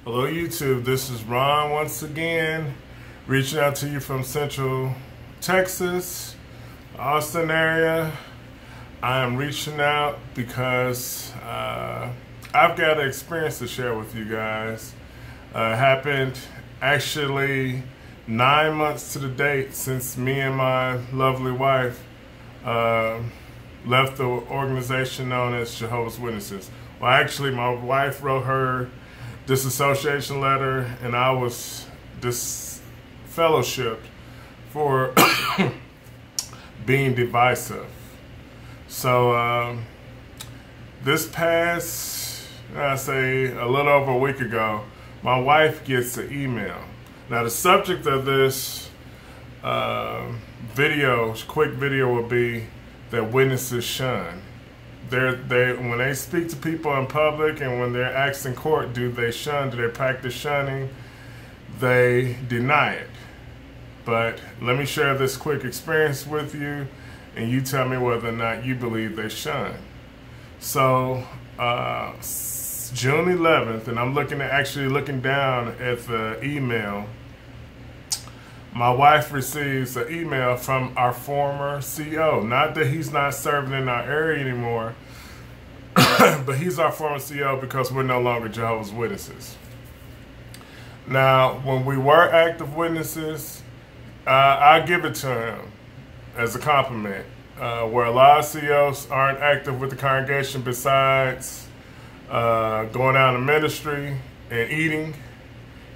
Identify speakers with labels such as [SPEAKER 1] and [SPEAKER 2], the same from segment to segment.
[SPEAKER 1] Hello YouTube, this is Ron once again, reaching out to you from Central Texas, Austin area. I am reaching out because I've got an experience to share with you guys. Happened actually 9 months to the date since me and my lovely wife left the organization known as Jehovah's Witnesses. Well, actually, my wife wrote her disassociation letter, and I was disfellowshipped for being divisive. So this past, I say a little over a week ago, my wife gets an email. Now the subject of this quick video will be that witnesses shun. When they speak to people in public and when they're asked in court, do they shun, do they practice shunning, they deny it. But let me share this quick experience with you, and you tell me whether or not you believe they shun. So June 11th, and I'm actually looking down at the email. My wife receives an email from our former CEO. Not that he's not serving in our area anymore, but he's our former CEO because we're no longer Jehovah's Witnesses. Now, when we were active witnesses, I give it to him as a compliment. Where a lot of CEOs aren't active with the congregation besides going out in ministry and eating,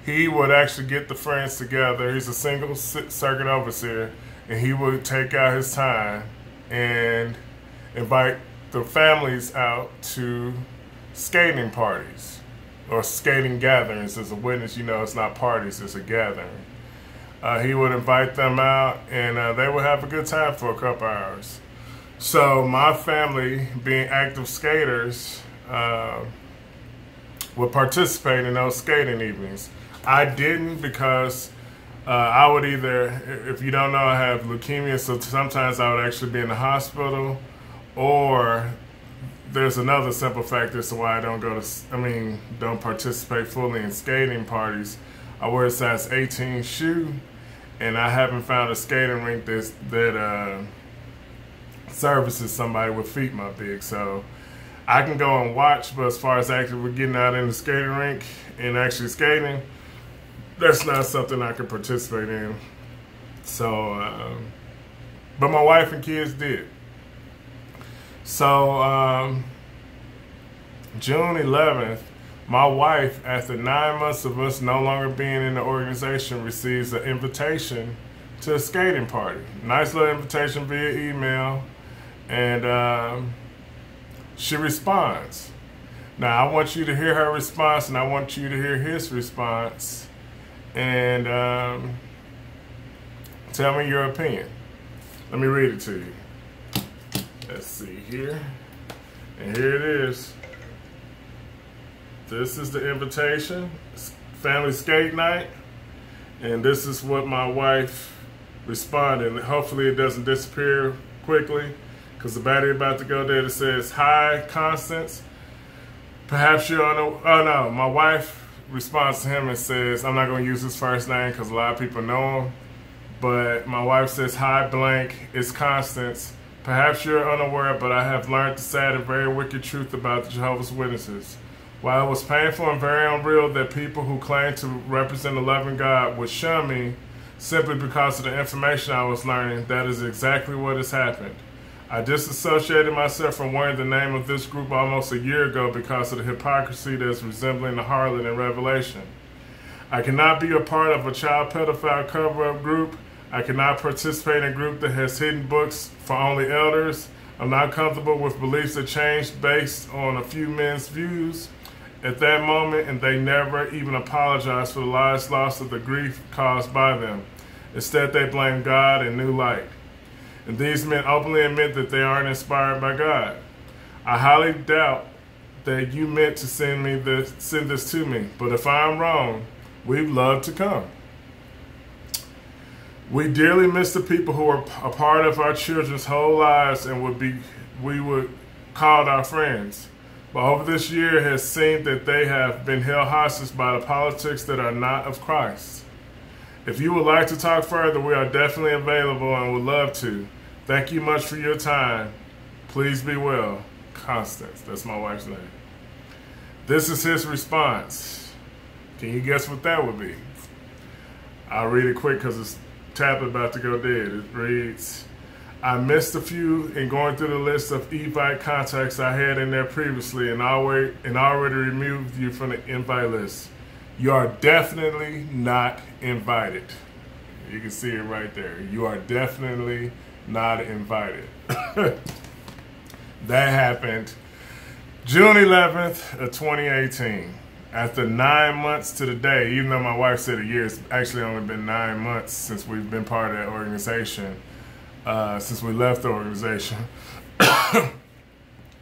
[SPEAKER 1] he would actually get the friends together. He's a single circuit overseer, and he would take out his time and invite the families out to skating parties or skating gatherings. As a witness, you know it's not parties, it's a gathering. He would invite them out, and they would have a good time for a couple hours. So my family, being active skaters, would participate in those skating evenings. I didn't because I would either, if you don't know, I have leukemia, so sometimes I would actually be in the hospital, or there's another simple factor as to why I don't don't participate fully in skating parties. I wear a size 18 shoe, and I haven't found a skating rink that services somebody with feet my big. So I can go and watch, but as far as actually getting out in the skating rink and actually skating, that's not something I could participate in. So, but my wife and kids did. So, June 11th, my wife, after 9 months of us no longer being in the organization, receives an invitation to a skating party. Nice little invitation via email, and she responds. Now, I want you to hear her response, and I want you to hear his response, and tell me your opinion. Let me read it to you. Let's see here. And here it is. This is the invitation, family skate night, and this is what my wife responded. And hopefully it doesn't disappear quickly, because the battery about to go dead. It says, "Hi, Constance. Perhaps you're on a..." Oh no, my wife responds to him and says, I'm not going to use his first name because a lot of people know him, but my wife says, "Hi blank, it's Constance. Perhaps you're unaware, but I have learned the sad and very wicked truth about the Jehovah's Witnesses. While it was painful and very unreal that people who claim to represent the loving God would shun me simply because of the information I was learning, that is exactly what has happened. I disassociated myself from wearing the name of this group almost a year ago because of the hypocrisy that is resembling the harlot in Revelation. I cannot be a part of a child pedophile cover-up group. I cannot participate in a group that has hidden books for only elders. I'm not comfortable with beliefs that changed based on a few men's views at that moment, and they never even apologized for the lives lost or the grief caused by them. Instead, they blame God and new light. And these men openly admit that they aren't inspired by God. I highly doubt that you meant to send this to me, but if I'm wrong, we'd love to come. We dearly miss the people who are a part of our children's whole lives and we would call our friends. but over this year has seen that they have been held hostage by the politics that are not of Christ. If you would like to talk further, we are definitely available and would love to. Thank you much for your time. Please be well. Constance, that's my wife's name. This is his response. Can you guess what that would be? I'll read it quick because this tablet about to go dead. It reads, I missed a few in going through the list of Evite contacts I had in there previously and already removed you from the invite list. You are definitely not invited. You can see it right there. You are definitely not invited. That happened June 11th of 2018. After 9 months to the day, even though my wife said a year, it's actually only been 9 months since we've been part of that organization, since we left the organization.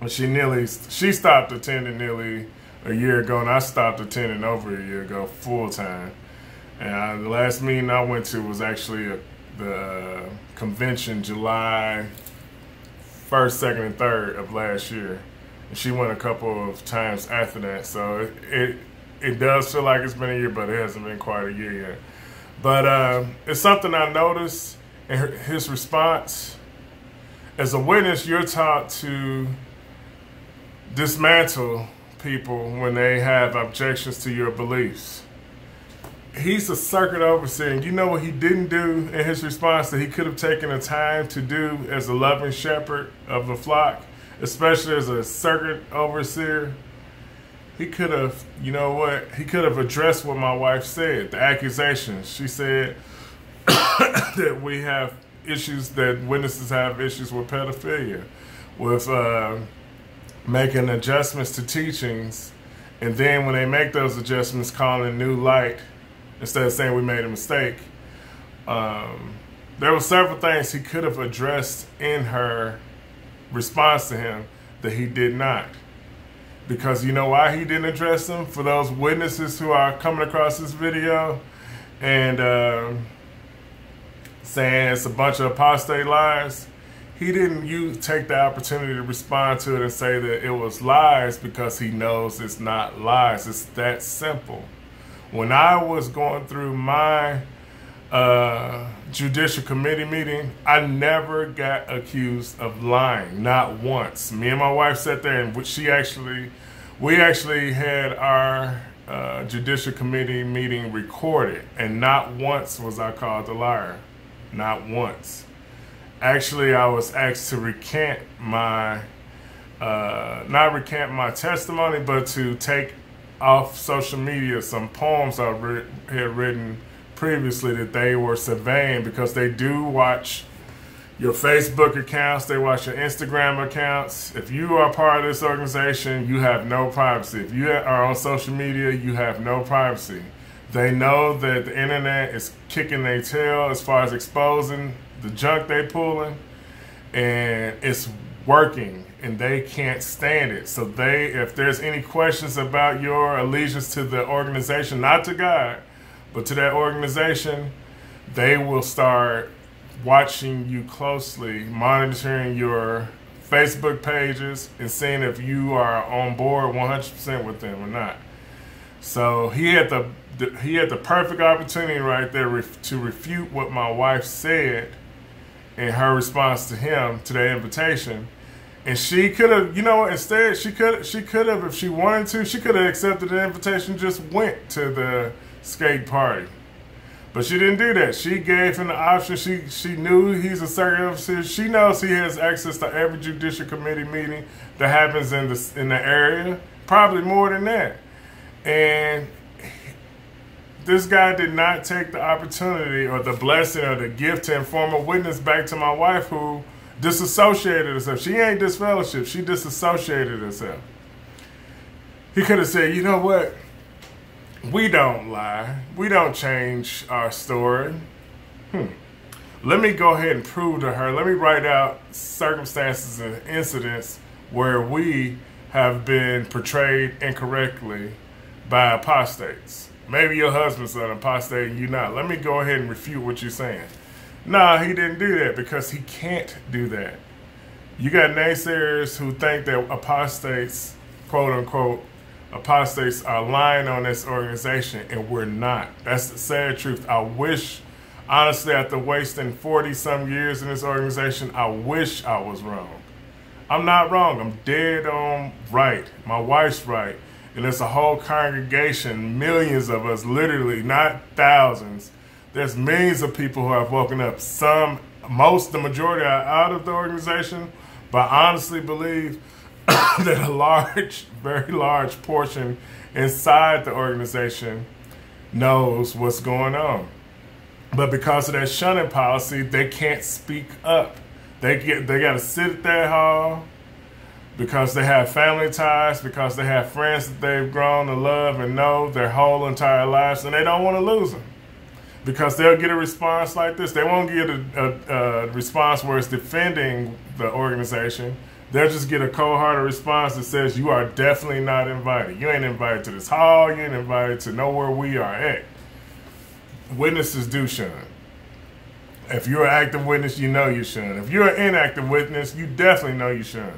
[SPEAKER 1] She stopped attending nearly a year ago, and I stopped attending over a year ago full time. And the last meeting I went to was actually the convention July 1st, 2nd, and 3rd of last year. And she went a couple of times after that. So it does feel like it's been a year, but it hasn't been quite a year yet. But it's something I noticed in his response. As a witness, you're taught to dismantle people when they have objections to your beliefs. He's a circuit overseer, and you know what he didn't do in his response that he could have taken the time to do as a loving shepherd of the flock, especially as a circuit overseer? He could have, you know what, he could have addressed what my wife said, the accusations. She said that we have issues, that witnesses have issues with pedophilia, with making adjustments to teachings, and then when they make those adjustments, calling new light instead of saying we made a mistake. There were several things he could have addressed in her response to him that he did not. Because you know why he didn't address them? For those witnesses who are coming across this video and saying it's a bunch of apostate lies, he didn't take the opportunity to respond to it and say that it was lies because he knows it's not lies. It's that simple. When I was going through my judicial committee meeting, I never got accused of lying, not once. Me and my wife sat there, and we actually had our judicial committee meeting recorded, and not once was I called a liar, not once. Actually, I was asked to recant my, not recant my testimony, but to take off social media some poems I had written previously that they were surveying, because they do watch your Facebook accounts, they watch your Instagram accounts. If you are part of this organization, you have no privacy. If you are on social media, you have no privacy. They know that the internet is kicking their tail as far as exposing the junk they pulling, and it's working, and they can't stand it. So if there's any questions about your allegiance to the organization, not to God, but to that organization, they will start watching you closely, monitoring your Facebook pages, and seeing if you are on board 100% with them or not. So he had the perfect opportunity right there to refute what my wife said in her response to him, to that invitation. And she could have, you know, instead she could have, if she wanted to, she could have accepted the invitation, just went to the skate party. But she didn't do that. She gave him the option. She knew he's a circuit officer. She knows he has access to every judicial committee meeting that happens in the area, probably more than that. And this guy did not take the opportunity or the blessing or the gift to inform a witness back to my wife, who disassociated herself. She ain't disfellowship. She disassociated herself. He could have said, you know what? We don't lie. We don't change our story. Let me go ahead and prove to her. Let me write out circumstances and incidents where we have been portrayed incorrectly by apostates. Maybe your husband's an apostate and you not. Let me go ahead and refute what you're saying. Nah, he didn't do that because he can't do that. You got naysayers who think that apostates quote unquote apostates are lying on this organization, and we're not. That's the sad truth. I wish, honestly, after wasting 40 some years in this organization, I wish I was wrong. I'm not wrong. I'm dead on right. My wife's right. And there's a whole congregation, millions of us, literally, not thousands. There's millions of people who have woken up. The majority are out of the organization, but I honestly believe that a large, very large portion inside the organization knows what's going on. But because of that shunning policy, they can't speak up. They got to sit at that hall because they have family ties, because they have friends that they've grown to love and know their whole entire lives, and they don't want to lose them. Because they'll get a response like this. They won't get a response where it's defending the organization. They'll just get a cold-hearted response that says, you are definitely not invited. You ain't invited to this hall. You ain't invited to know where we are at. Witnesses do shun. If you're an active witness, you know you shun. If you're an inactive witness, you definitely know you shun.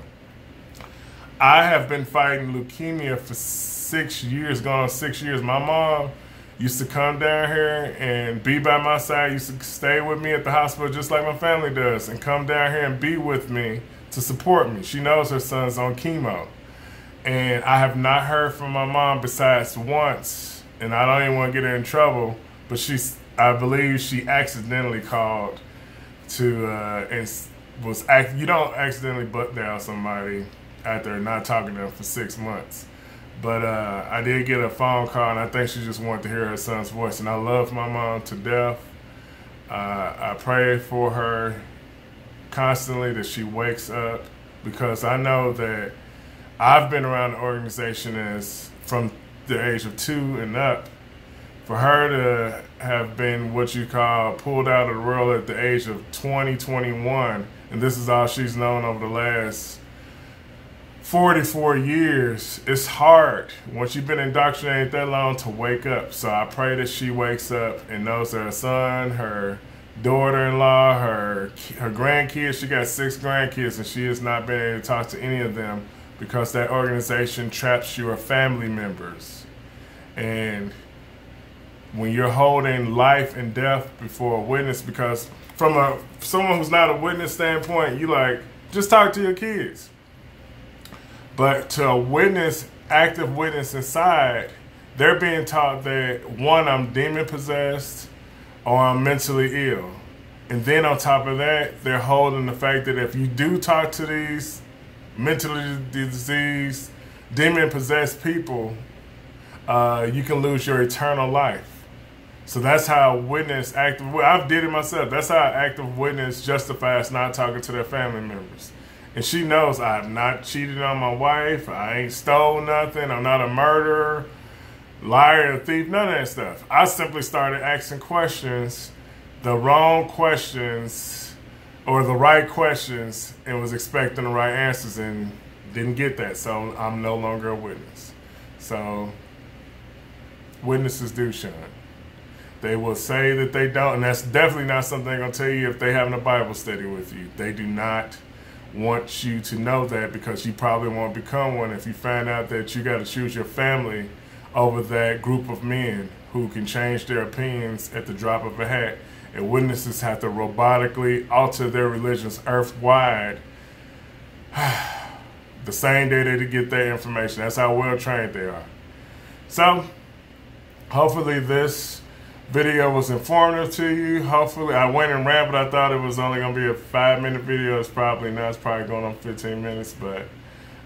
[SPEAKER 1] I have been fighting leukemia for 6 years, going on 6 years. My mom used to come down here and be by my side, used to stay with me at the hospital just like my family does, and come down here and be with me to support me. She knows her son's on chemo. And I have not heard from my mom besides once, and I don't even want to get her in trouble, but I believe she accidentally called to, you don't accidentally butt down somebody after not talking to them for 6 months. But I did get a phone call, and I think she just wanted to hear her son's voice. And I love my mom to death. I pray for her constantly that she wakes up, because I know that I've been around the organization as from the age of 2 and up. For her to have been what you call pulled out of the world at the age of 20, 21, and this is all she's known over the last 44 years, it's hard once you've been indoctrinated that long to wake up. So I pray that she wakes up and knows that her son, her daughter-in-law, her grandkids, she got 6 grandkids, and she has not been able to talk to any of them because that organization traps your family members. And when you're holding life and death before a witness, because from someone who's not a witness standpoint, you like, just talk to your kids. But to a witness, active witness inside, they're being taught that, one, I'm demon-possessed or I'm mentally ill. And then on top of that, they're holding the fact that if you do talk to these mentally diseased, demon-possessed people, you can lose your eternal life. So that's how I've did it myself. That's how active witness justifies not talking to their family members. And she knows I have not cheated on my wife. I ain't stole nothing. I'm not a murderer, liar, or thief, none of that stuff. I simply started asking questions, the wrong questions or the right questions, and was expecting the right answers and didn't get that. So I'm no longer a witness. So witnesses do shun. They will say that they don't, and that's definitely not something they're going to tell you if they're having a Bible study with you. They do not want you to know that, because you probably won't become one if you find out that you got to choose your family over that group of men who can change their opinions at the drop of a hat. And witnesses have to robotically alter their religions earth-wide the same day they get their information. That's how well trained they are. So hopefully this video was informative to you. Hopefully, I went and rambled. I thought it was only going to be a 5-minute video. It's probably not. It's probably going on 15 minutes, but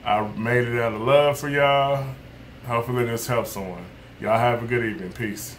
[SPEAKER 1] I made it out of love for y'all. Hopefully this helps someone. Y'all have a good evening. Peace.